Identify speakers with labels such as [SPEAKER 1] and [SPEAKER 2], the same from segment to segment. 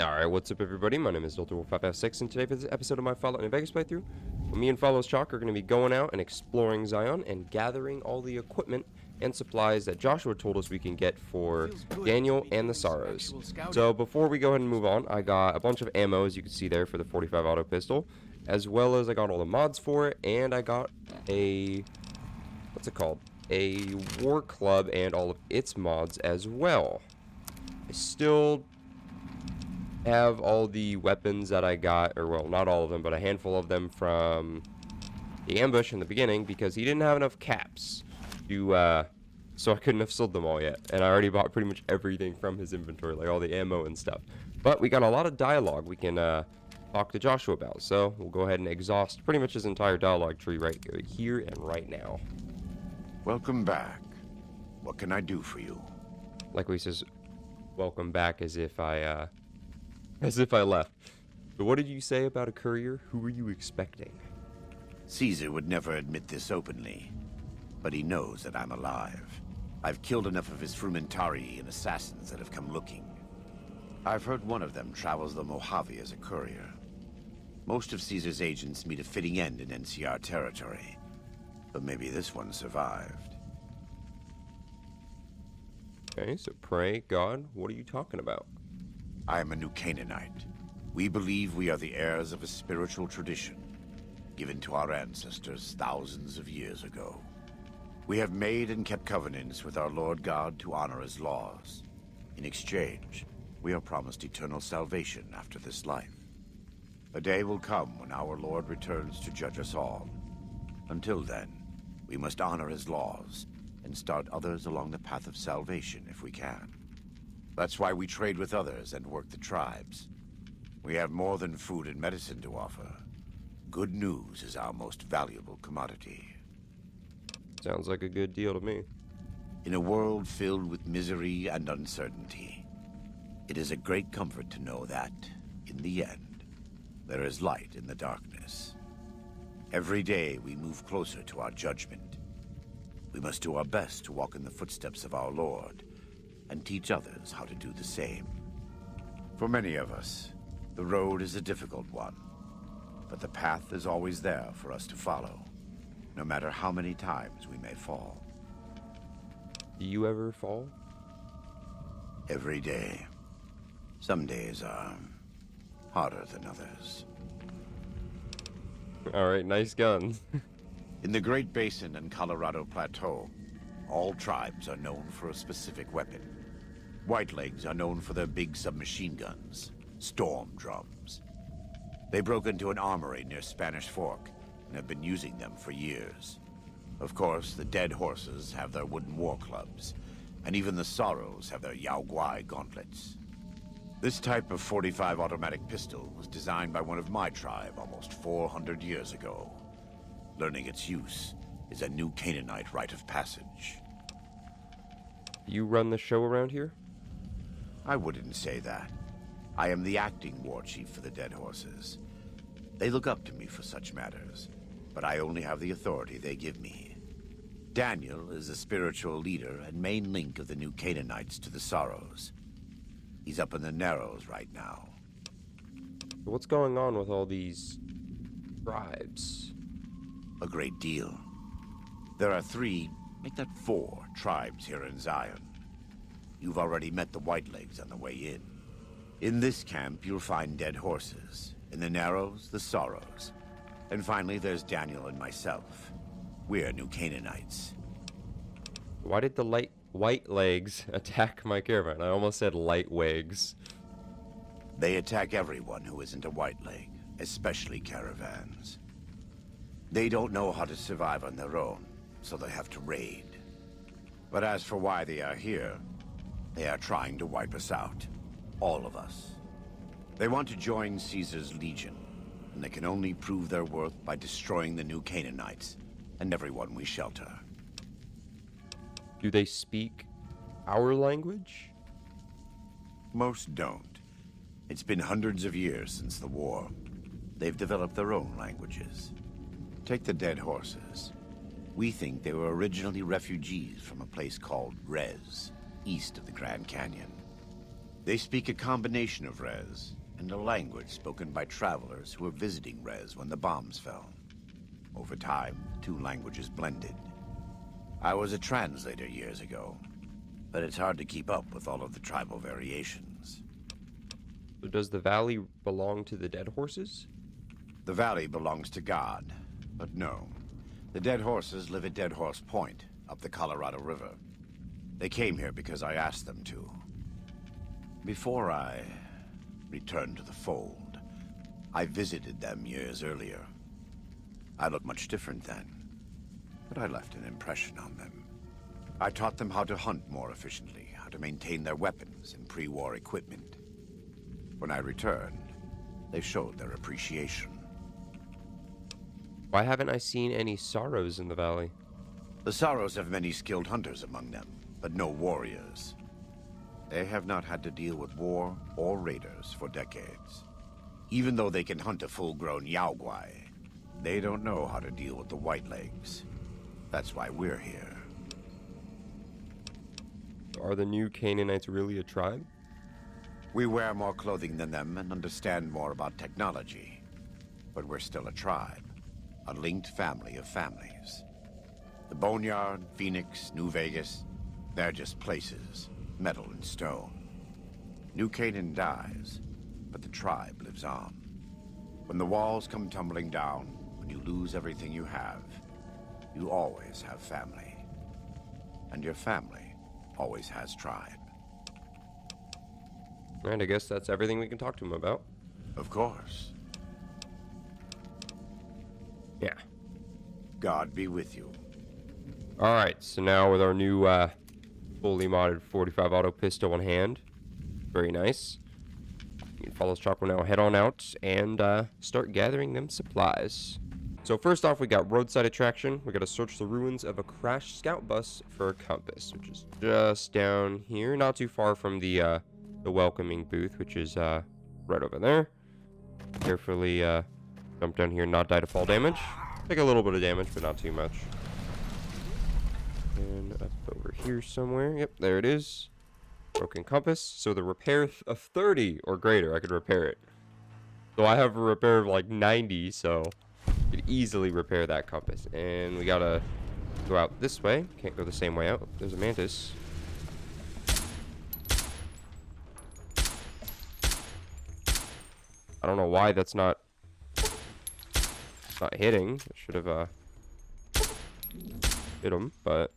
[SPEAKER 1] Alright, what's up everybody? My name is DeltaWolf556 and today for this episode of my Fallout New Vegas playthrough, me and Follows Chalk are going to be going out and exploring Zion and gathering all the equipment and supplies that Joshua told us we can get for Daniel and the Sorrows. So before we go ahead and move on, I got a bunch of ammo, as you can see there, for the 45 auto pistol, as well as I got all the mods for it, and I got a, what's it called? A war club and all of its mods as well. I still have all the weapons that I got, or well, not all of them, but a handful of them from the ambush in the beginning, because he didn't have enough caps to, so I couldn't have sold them all yet, and I already bought pretty much everything from his inventory, like all the ammo and stuff. But we got a lot of dialogue we can talk to Joshua about, so we'll go ahead and exhaust pretty much his entire dialogue tree right here and right now.
[SPEAKER 2] Welcome back. What can I do for you?
[SPEAKER 1] Like he says, welcome back, as if I left. But what did you say about a courier? Who were you expecting?
[SPEAKER 2] Caesar would never admit this openly, but he knows that I'm alive. I've killed enough of his frumentari and assassins that have come looking. I've heard one of them travels the Mojave as a courier. Most of Caesar's agents meet a fitting end in NCR territory, but maybe this one survived.
[SPEAKER 1] Okay, so pray God, what are you talking about?
[SPEAKER 2] I am a new Canaanite. We believe we are the heirs of a spiritual tradition given to our ancestors thousands of years ago. We have made and kept covenants with our Lord God to honor his laws. In exchange, we are promised eternal salvation after this life. A day will come when our Lord returns to judge us all. Until then, we must honor his laws and start others along the path of salvation if we can. That's why we trade with others and work the tribes. We have more than food and medicine to offer. Good news is our most valuable commodity.
[SPEAKER 1] Sounds like a good deal to me.
[SPEAKER 2] In a world filled with misery and uncertainty, it is a great comfort to know that, in the end, there is light in the darkness. Every day we move closer to our judgment. We must do our best to walk in the footsteps of our Lord and teach others how to do the same. For many of us, the road is a difficult one, but the path is always there for us to follow, no matter how many times we may fall.
[SPEAKER 1] Do you ever fall?
[SPEAKER 2] Every day. Some days are harder than others.
[SPEAKER 1] Alright, nice guns.
[SPEAKER 2] In the Great Basin and Colorado Plateau, all tribes are known for a specific weapon. Whitelegs are known for their big submachine guns, storm drums. They broke into an armory near Spanish Fork and have been using them for years. Of course, the Dead Horses have their wooden war clubs, and even the Sorrows have their Yao Guai gauntlets. This type of 45 automatic pistol was designed by one of my tribe almost 400 years ago. Learning its use is a new Canaanite rite of passage.
[SPEAKER 1] You run the show around here?
[SPEAKER 2] I wouldn't say that. I am the acting war chief for the Dead Horses. They look up to me for such matters, but I only have the authority they give me. Daniel is the spiritual leader and main link of the new Canaanites to the Sorrows. He's up in the Narrows right now.
[SPEAKER 1] What's going on with all these tribes?
[SPEAKER 2] A great deal. There are 3, make that 4, tribes here in Zion. You've already met the Whitelegs on the way in. In this camp, you'll find Dead Horses. In the Narrows, the Sorrows. And finally, there's Daniel and myself. We're new Canaanites.
[SPEAKER 1] Why did the Whitelegs attack my caravan? I almost said Lightwigs.
[SPEAKER 2] They attack everyone who isn't a Whiteleg, especially caravans. They don't know how to survive on their own, so they have to raid. But as for why they are here, they are trying to wipe us out. All of us. They want to join Caesar's legion, and they can only prove their worth by destroying the new Canaanites and everyone we shelter.
[SPEAKER 1] Do they speak our language?
[SPEAKER 2] Most don't. It's been hundreds of years since the war. They've developed their own languages. Take the Dead Horses. We think they were originally refugees from a place called Rez, east of the Grand Canyon. They speak a combination of Res and a language spoken by travelers who were visiting Res when the bombs fell. Over time, the two languages blended. I was a translator years ago, but it's hard to keep up with all of the tribal variations.
[SPEAKER 1] So does the valley belong to the dead horses?
[SPEAKER 2] The valley belongs to God, but no. The dead horses live at Dead Horse Point, up the Colorado River. They came here because I asked them to. Before I returned to the fold, I visited them years earlier. I looked much different then, but I left an impression on them. I taught them how to hunt more efficiently, how to maintain their weapons and pre-war equipment. When I returned, they showed their appreciation.
[SPEAKER 1] Why haven't I seen any sorrows in the valley?
[SPEAKER 2] The Sorrows have many skilled hunters among them, but no warriors. They have not had to deal with war or raiders for decades. Even though they can hunt a full-grown Yaoguai, they don't know how to deal with the Whitelegs. That's why we're here.
[SPEAKER 1] Are the new Canaanites really a tribe?
[SPEAKER 2] We wear more clothing than them and understand more about technology. But we're still a tribe, a linked family of families. The Boneyard, Phoenix, New Vegas, they're just places, metal and stone. New Canaan dies, but the tribe lives on. When the walls come tumbling down, when you lose everything you always have family. And your family always has tribe.
[SPEAKER 1] And I guess that's everything we can talk to him about.
[SPEAKER 2] Of course.
[SPEAKER 1] Yeah.
[SPEAKER 2] God be with you.
[SPEAKER 1] Alright, so now with our new fully modded 45 auto pistol in hand. Very nice. You can follow Choco now, head on out, and start gathering them supplies. So first off, we got roadside attraction. We got to search the ruins of a crashed scout bus for a compass, which is just down here, not too far from the welcoming booth, which is right over there. Carefully jump down here, not die to fall damage. Take a little bit of damage, but not too much. And up over here somewhere. Yep, there it is. Broken compass. So the repair of 30 or greater, I could repair it. So I have a repair of like 90, so I could easily repair that compass. And we gotta go out this way. Can't go the same way out. There's a mantis. I don't know why that's not hitting. I should have hit him, but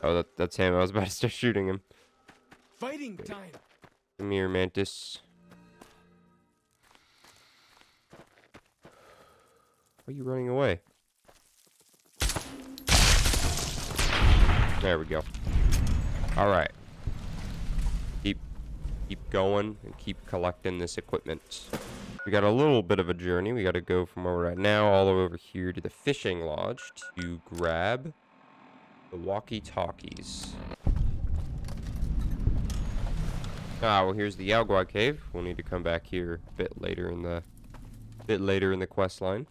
[SPEAKER 1] oh, that's him. I was about to start shooting him.
[SPEAKER 3] Fighting time.
[SPEAKER 1] Come here, mantis. Why are you running away? There we go. All right. Keep going and keep collecting this equipment. We got a little bit of a journey. We got to go from where we're at now all the way over here to the fishing lodge to grab the walkie-talkies. Ah, well, here's the Yaoguai cave. We'll need to come back here a bit later in the quest line.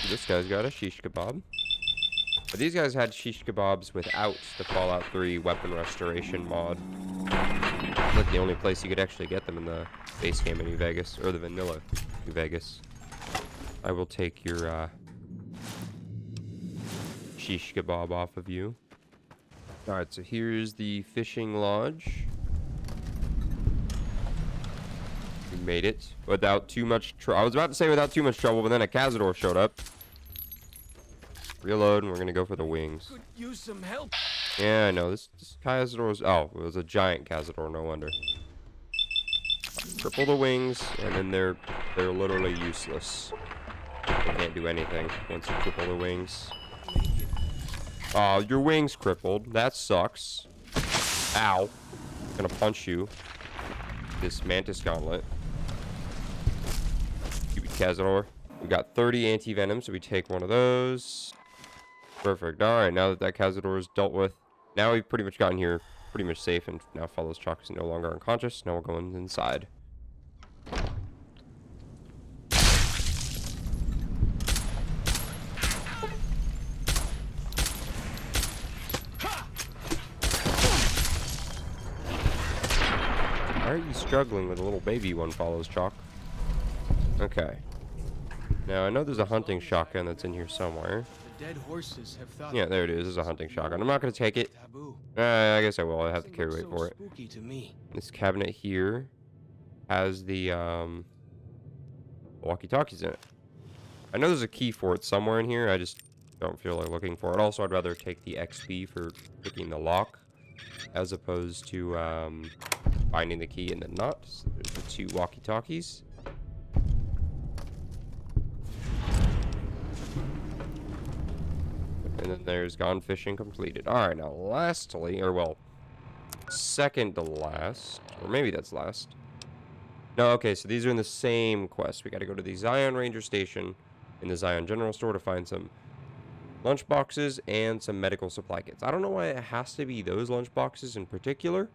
[SPEAKER 1] This guy's got a shish kebab. But these guys had shish kebabs without the Fallout 3 weapon restoration mod. It's like the only place you could actually get them in the base game in New Vegas, or the vanilla New Vegas. I will take your shish kebab off of you. Alright, so here's the fishing lodge. We made it without too much trouble. I was about to say without too much trouble, but then a Cazador showed up. Reload, and we're gonna go for the wings.
[SPEAKER 3] Could use some help.
[SPEAKER 1] Yeah, I know. This Cazador's... Oh, it was a giant Cazador, no wonder. Triple the wings, and then they're literally useless. They can't do anything once you triple the wings. Oh, your wing's crippled. That sucks. Ow. I'm gonna punch you. This mantis gauntlet. Stupid Cazador. We got 30 anti-venom, so we take one of those. Perfect. Alright, now that that Cazador is dealt with, now we've pretty much gotten here pretty much safe, and now Follows Chalk is no longer unconscious. Now we're going inside. Why are you struggling with a little baby one follows, Chalk? Okay. Now, I know there's a hunting shotgun that's in here somewhere.
[SPEAKER 3] The dead horses have thought.
[SPEAKER 1] Yeah, there it is. There's a hunting shotgun. I'm not going to take it.
[SPEAKER 3] Taboo.
[SPEAKER 1] I guess I will. I have to carry weight
[SPEAKER 3] So
[SPEAKER 1] for it.
[SPEAKER 3] spooky to me.
[SPEAKER 1] This cabinet here has the walkie-talkies in it. I know there's a key for it somewhere in here. I just don't feel like looking for it. Also, I'd rather take the XP for picking the lock as opposed to finding the key in the nut. So there's the 2 walkie-talkies. And then there's gone fishing completed. Alright, now lastly, or well, second to last, or maybe that's last. No, okay, so these are in the same quest. We gotta go to the Zion Ranger Station in the Zion General Store to find some lunch boxes and some medical supply kits. I don't know why it has to be those lunch boxes in particular,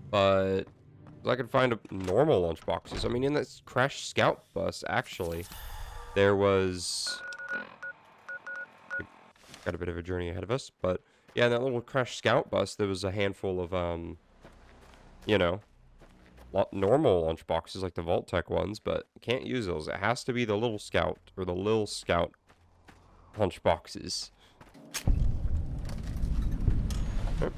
[SPEAKER 1] but I could find normal lunch boxes. I mean, in this crashed scout bus, actually, there was... Got a bit of a journey ahead of us, but yeah, in that little crashed scout bus, there was a handful of, you know, normal lunch boxes like the Vault Tech ones, but you can't use those. It has to be the little scout or the Lil Scout lunch boxes.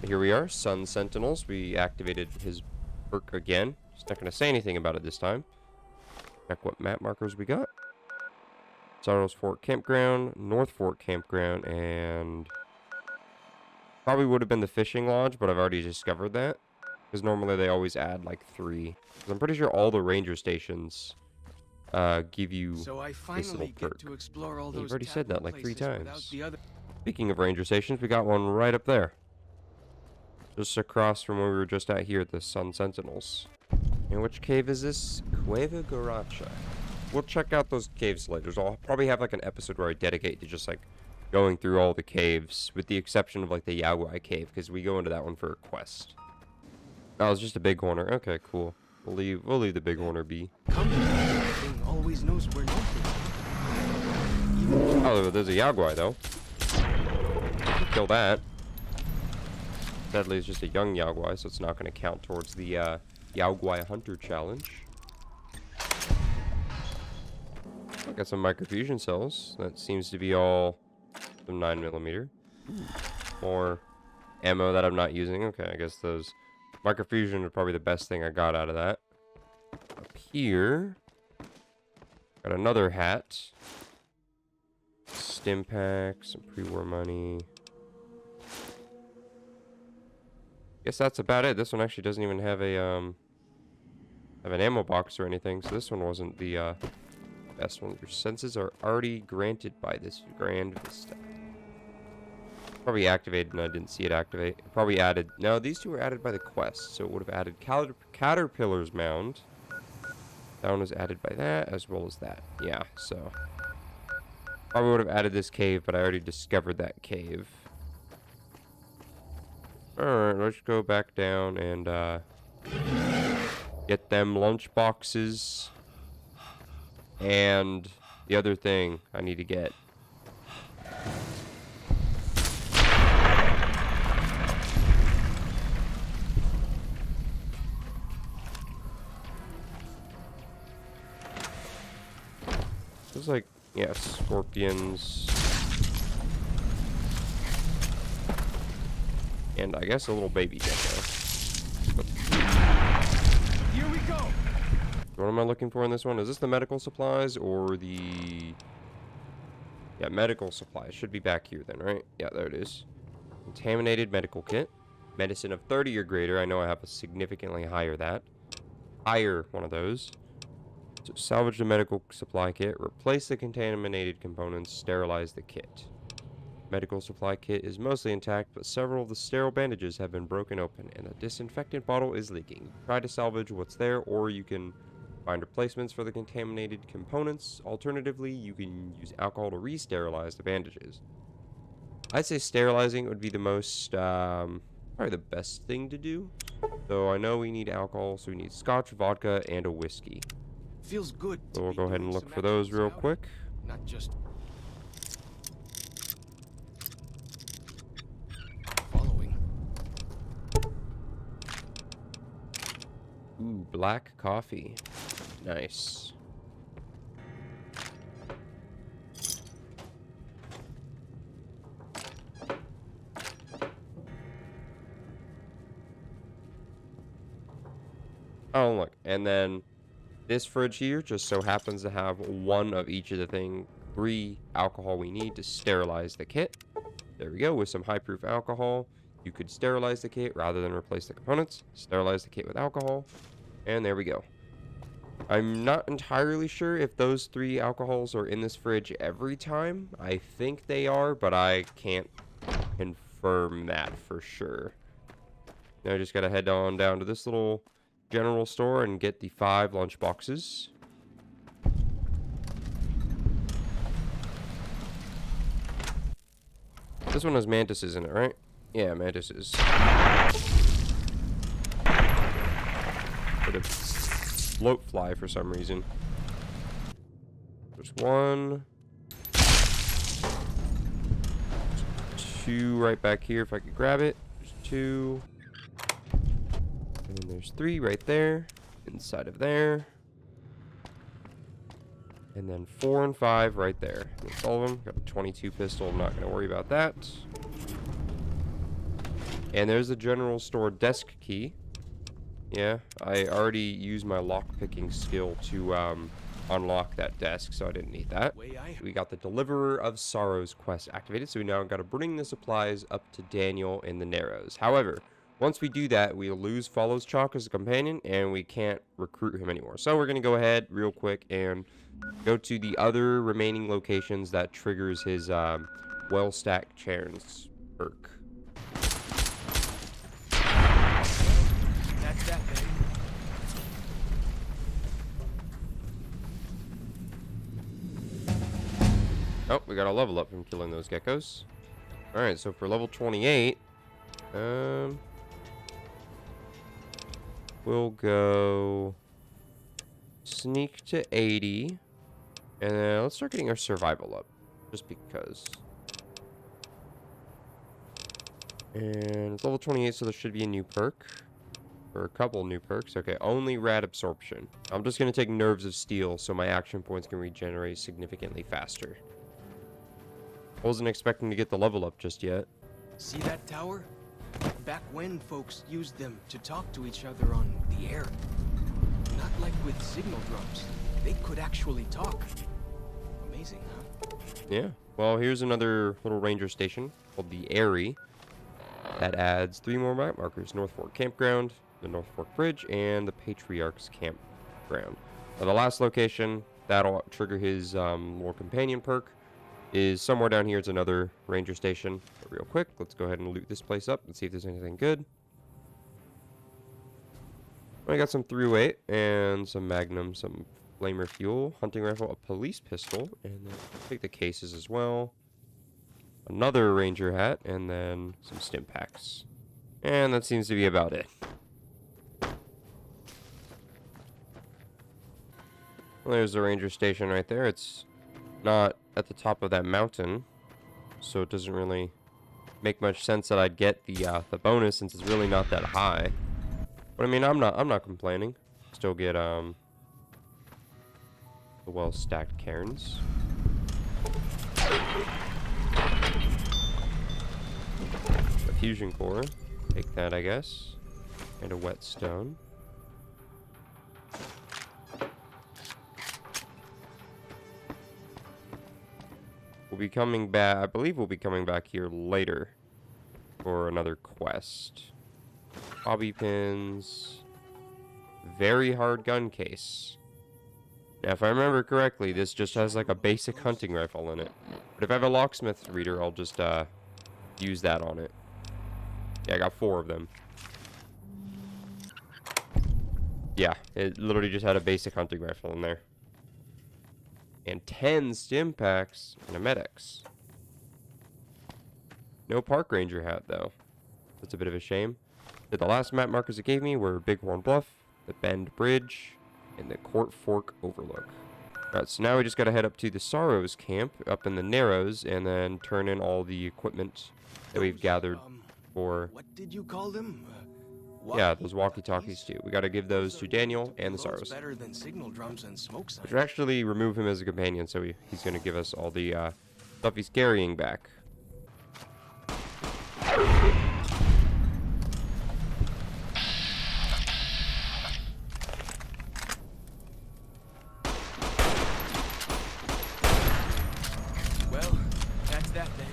[SPEAKER 1] Here we are, Sun Sentinels. We activated his perk again. Just not going to say anything about it this time. Check what map markers we got. Sarnos Fort Campground, North Fort Campground, and probably would have been the fishing lodge, but I've already discovered that. Because normally they always add like 3. Because I'm pretty sure all the ranger stations give you
[SPEAKER 3] So I
[SPEAKER 1] this
[SPEAKER 3] finally
[SPEAKER 1] little
[SPEAKER 3] get
[SPEAKER 1] perk.
[SPEAKER 3] to explore all
[SPEAKER 1] You've
[SPEAKER 3] those
[SPEAKER 1] already said that
[SPEAKER 3] taboo
[SPEAKER 1] like 3
[SPEAKER 3] places without
[SPEAKER 1] times.
[SPEAKER 3] the other.
[SPEAKER 1] Speaking of ranger stations, we got one right up there. Just across from where we were just at here at the Sun Sentinels. And which cave is this? Cueva Garacha. We'll check out those caves later. So I'll probably have like an episode where I dedicate to just like going through all the caves, with the exception of like the Yaguai cave, because we go into that one for a quest. Oh, it's just a big horner. Okay, cool. We'll leave the big horner be.
[SPEAKER 3] Thing always knows where nothing.
[SPEAKER 1] Oh, there's a Yaguai though. Kill that. Sadly, it's just a young Yaguai, so it's not going to count towards the Yaguai Hunter Challenge. I got some microfusion cells. That seems to be all some 9mm. More ammo that I'm not using. Okay, I guess those microfusion are probably the best thing I got out of that. Up here, got another hat. Stim pack, some pre-war money. Guess that's about it. This one actually doesn't even have a have an ammo box or anything, so this one wasn't the best one. Your senses are already granted by this Grand Vista. Probably activated and I didn't see it activate. It probably added. No, these 2 were added by the quest, so it would have added Caterpillars Mound. That one was added by that, as well as that. Yeah, so probably would have added this cave, but I already discovered that cave. Alright, let's go back down and get them lunch boxes. And the other thing I need to get. There's like, yeah, scorpions. And I guess a little baby gecko.
[SPEAKER 3] Here we go.
[SPEAKER 1] What am I looking for in this one? Is this the medical supplies or the... Yeah, medical supplies. Should be back here then, right? Yeah, there it is. Contaminated Medical Kit. Medicine of 30 or greater. I know I have a significantly higher one of those. So salvage the medical supply kit. Replace the contaminated components. Sterilize the kit. Medical supply kit is mostly intact, but several of the sterile bandages have been broken open, and the disinfectant bottle is leaking. Try to salvage what's there, or you can find replacements for the contaminated components. Alternatively, you can use alcohol to re-sterilize the bandages. I'd say sterilizing would be the most, probably the best thing to do. So I know we need alcohol, so we need scotch, vodka, and a whiskey.
[SPEAKER 3] Feels good.
[SPEAKER 1] So we'll go ahead and look for those real quick.
[SPEAKER 3] Not just following.
[SPEAKER 1] black coffee. Nice. Oh, look. And then this fridge here just so happens to have one of each of the 3 alcohol we need to sterilize the kit. There we go. With some high-proof alcohol, you could sterilize the kit rather than replace the components. Sterilize the kit with alcohol. And there we go. I'm not entirely sure if those 3 alcohols are in this fridge every time. I think they are, but I can't confirm that for sure. Now I just gotta head on down to this little general store and get the 5 lunch boxes. This one has mantises in it, right? Yeah, mantises. But a float fly for some reason. There's 1. 2 right back here if I could grab it. There's 2. And then there's 3 right there. Inside of there. And then 4 and 5 right there. That's all of them. Got a 22 pistol. I'm not going to worry about that. And there's the general store desk key. Yeah, I already used my lock-picking skill to unlock that desk, so I didn't need that. We got the Deliverer of Sorrows quest activated, so we now got to bring the supplies up to Daniel in the Narrows. However, once we do that, we lose Follows Chalk as a companion, and we can't recruit him anymore. So we're going to go ahead real quick and go to the other remaining locations that triggers his well-stacked Chairns perk.
[SPEAKER 3] That's that, baby.
[SPEAKER 1] Oh, we got a level up from killing those geckos. Alright, so for level 28, we'll go sneak to 80. And then let's start getting our survival up. Just because. And it's level 28, so there should be a new perk. Or a couple new perks. Okay, only rad absorption. I'm just going to take Nerves of Steel so my action points can regenerate significantly faster. I wasn't expecting to get the level up just yet.
[SPEAKER 3] See that tower? Back when folks used them to talk to each other on the air. Not like with signal drums. They could actually talk. Amazing, huh?
[SPEAKER 1] Yeah. Well, here's another little ranger station called the Airy. That adds 3 more map markers. North Fork Campground, the North Fork Bridge, and the Patriarch's Campground. Now, the last location that'll trigger his more companion perk is somewhere down here. It's another ranger station. But real quick, let's go ahead and loot this place up and see if there's anything good. I got some 308 and some Magnum, some flamer fuel, hunting rifle, a police pistol, and then I'll take the cases as well. Another ranger hat, and then some stim packs. And that seems to be about it. Well, there's the ranger station right there. It's not at the top of that mountain, so it doesn't really make much sense that I'd get the bonus since it's really not that high. But I mean, I'm not complaining. Still get the well-stacked cairns. A fusion core, take that, I guess, and a whetstone. We'll be coming back. I believe we'll be coming back here later for another quest. Hobby pins. Very hard gun case. Now, if I remember correctly, this just has like a basic hunting rifle in it. But if I have a locksmith reader, I'll just use that on it. Yeah, I got 4 of them. Yeah, it literally just had a basic hunting rifle in there. And 10 stim packs and a Med-X. No park ranger hat, though. That's a bit of a shame. The last map markers it gave me were Bighorn Bluff, the Bend Bridge, and the Court Fork Overlook. Alright, so now we just gotta head up to the Sorrows camp, up in the Narrows, and then turn in all the equipment that we've gathered for...
[SPEAKER 3] What did you call them?
[SPEAKER 1] Yeah, those walkie-talkies too. We gotta give those to Daniel and the Sorrows.
[SPEAKER 3] Better than signal drums and smoke signs.
[SPEAKER 1] We should actually remove him as a companion, so he's gonna give us all the stuff he's carrying back.
[SPEAKER 3] Well, that's that then.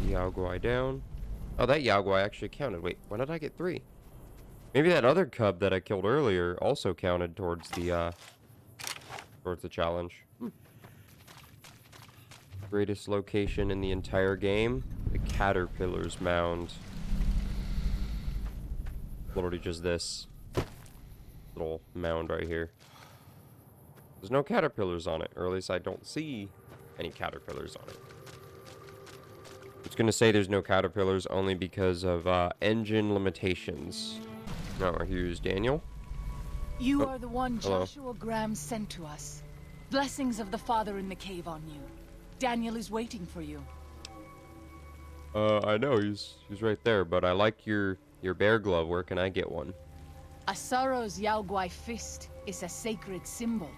[SPEAKER 1] Yaoguai down. Oh, that Yaoguai actually counted. Wait, when did I get 3? Maybe that other cub that I killed earlier also counted towards the challenge. Greatest location in the entire game, the Caterpillars Mound. Literally just this little mound right here. There's no caterpillars on it, or at least I don't see any caterpillars on it. It's gonna say there's no caterpillars only because of engine limitations. No, here's Daniel.
[SPEAKER 4] You are the one
[SPEAKER 1] hello.
[SPEAKER 4] Joshua Graham sent to us. Blessings of the Father in the cave on you. Daniel is waiting for you.
[SPEAKER 1] I know he's right there, but I like your bear glove. Where can I get one?
[SPEAKER 4] A Sorrow's Yaoguai fist is a sacred symbol.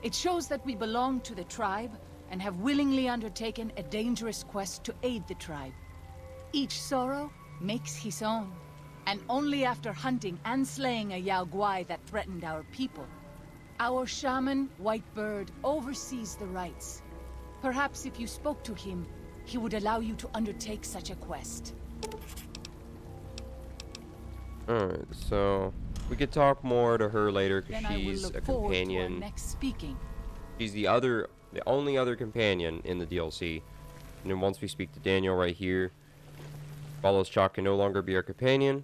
[SPEAKER 4] It shows that we belong to the tribe and have willingly undertaken a dangerous quest to aid the tribe. Each Sorrow makes his own, and only after hunting and slaying a Yaoguai that threatened our people. Our shaman, White Bird, oversees the rites. Perhaps if you spoke to him, he would allow you to undertake such a quest.
[SPEAKER 1] Alright, so we could talk more to her later because
[SPEAKER 4] Then I will
[SPEAKER 1] she's
[SPEAKER 4] look
[SPEAKER 1] a
[SPEAKER 4] forward to our
[SPEAKER 1] companion.
[SPEAKER 4] next speaking.
[SPEAKER 1] She's the only other companion in the DLC. And then once we speak to Daniel right here, Follows Chalk can no longer be our companion.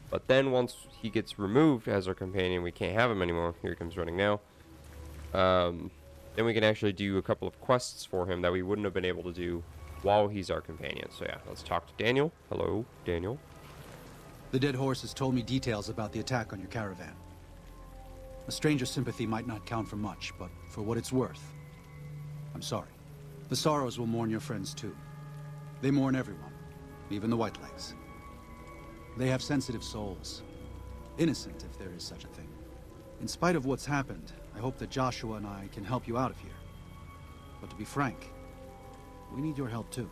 [SPEAKER 1] But then once he gets removed as our companion, we can't have him anymore. Here he comes running now. Then we can actually do a couple of quests for him that we wouldn't have been able to do while he's our companion. So yeah, let's talk to Daniel. Hello, Daniel.
[SPEAKER 5] The dead horse has told me details about the attack on your caravan. A stranger's sympathy might not count for much, but for what it's worth, I'm sorry. The Sorrows will mourn your friends too. They mourn everyone, even the Whitelegs. They have sensitive souls. Innocent, if there is such a thing. In spite of what's happened, I hope that Joshua and I can help you out of here. But to be frank, we need your help too.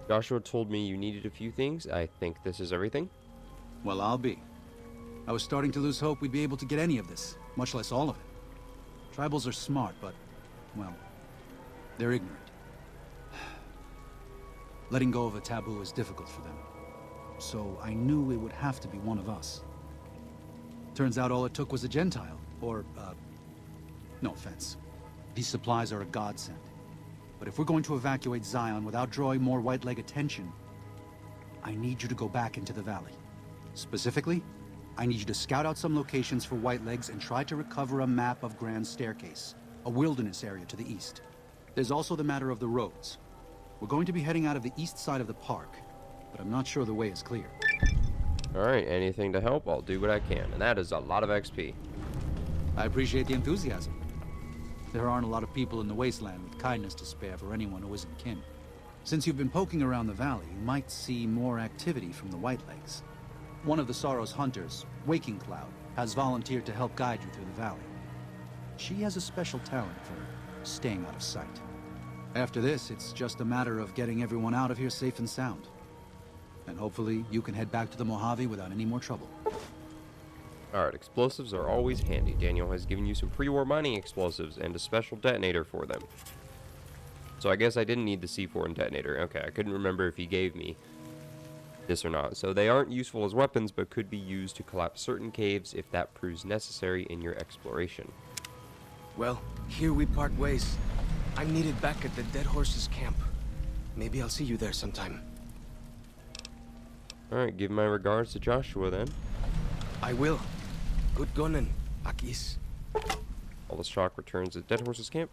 [SPEAKER 1] Joshua told me you needed a few things. I think this is everything.
[SPEAKER 5] Well, I'll be. I was starting to lose hope we'd be able to get any of this, much less all of it. Tribals are smart, but, well, they're ignorant. Letting go of a taboo is difficult for them. So I knew it would have to be one of us. Turns out all it took was a Gentile, or, no offense. These supplies are a godsend. But if we're going to evacuate Zion without drawing more White-Leg attention, I need you to go back into the valley. Specifically, I need you to scout out some locations for White-Legs and try to recover a map of Grand Staircase, a wilderness area to the east. There's also the matter of the roads. We're going to be heading out of the east side of the park, but I'm not sure the way is clear.
[SPEAKER 1] Alright, anything to help, I'll do what I can. And that is a lot of XP.
[SPEAKER 5] I appreciate the enthusiasm. There aren't a lot of people in the wasteland with kindness to spare for anyone who isn't kin. Since you've been poking around the valley, you might see more activity from the Whitelegs. One of the Sorrow's hunters, Waking Cloud, has volunteered to help guide you through the valley. She has a special talent for staying out of sight. After this, it's just a matter of getting everyone out of here safe and sound. And hopefully, you can head back to the Mojave without any more trouble.
[SPEAKER 1] Alright, explosives are always handy. Daniel has given you some pre-war mining explosives and a special detonator for them. So I guess I didn't need the C4 and detonator. Okay, I couldn't remember if he gave me this or not. So they aren't useful as weapons, but could be used to collapse certain caves if that proves necessary in your exploration.
[SPEAKER 3] Well, here we part ways. I'm needed back at the Dead Horse's camp. Maybe I'll see you there sometime.
[SPEAKER 1] Alright, give my regards to Joshua then.
[SPEAKER 3] I will. Good gunning, Akis.
[SPEAKER 1] All the shock returns at Dead Horse's camp.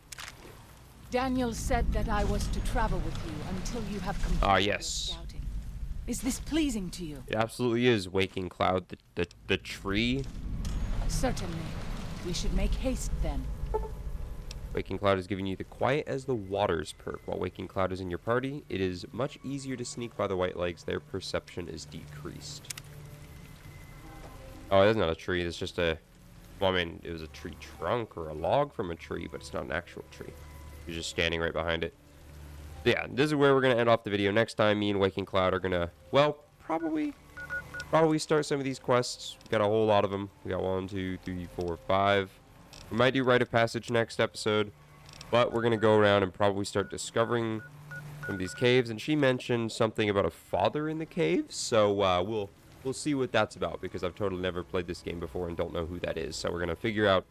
[SPEAKER 4] Daniel said that I was to travel with you until you have completed your
[SPEAKER 1] Yes.
[SPEAKER 4] scouting. Is this pleasing to you?
[SPEAKER 1] It absolutely is, Waking Cloud. The tree.
[SPEAKER 4] Certainly. We should make haste then.
[SPEAKER 1] Waking Cloud is giving you the Quiet as the Waters perk. While Waking Cloud is in your party, it is much easier to sneak by the white legs. Their perception is decreased. Oh, that's not a tree. It's just a... Well, I mean, it was a tree trunk or a log from a tree, but it's not an actual tree. You're just standing right behind it. Yeah, this is where we're going to end off the video. Next time, me and Waking Cloud are going to, well, probably start some of these quests. We got a whole lot of them. We got 1, 2, 3, 4, 5. We might do Rite of Passage next episode, but we're going to go around and probably start discovering some of these caves. And she mentioned something about a father in the caves, so we'll see what that's about, because I've totally never played this game before and don't know who that is. So we're going to figure out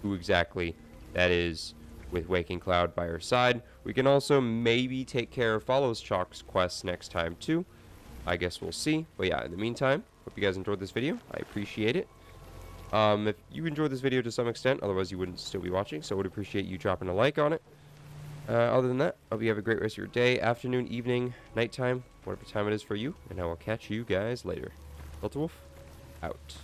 [SPEAKER 1] who exactly that is with Waking Cloud by her side. We can also maybe take care of Follows Chalk's quests next time too. I guess we'll see. But yeah, in the meantime, hope you guys enjoyed this video. I appreciate it. If you enjoyed this video to some extent, otherwise you wouldn't still be watching, so I would appreciate you dropping a like on it. Other than that, I hope you have a great rest of your day, afternoon, evening, nighttime, whatever time it is for you, and I will catch you guys later. DeltaWolf, out.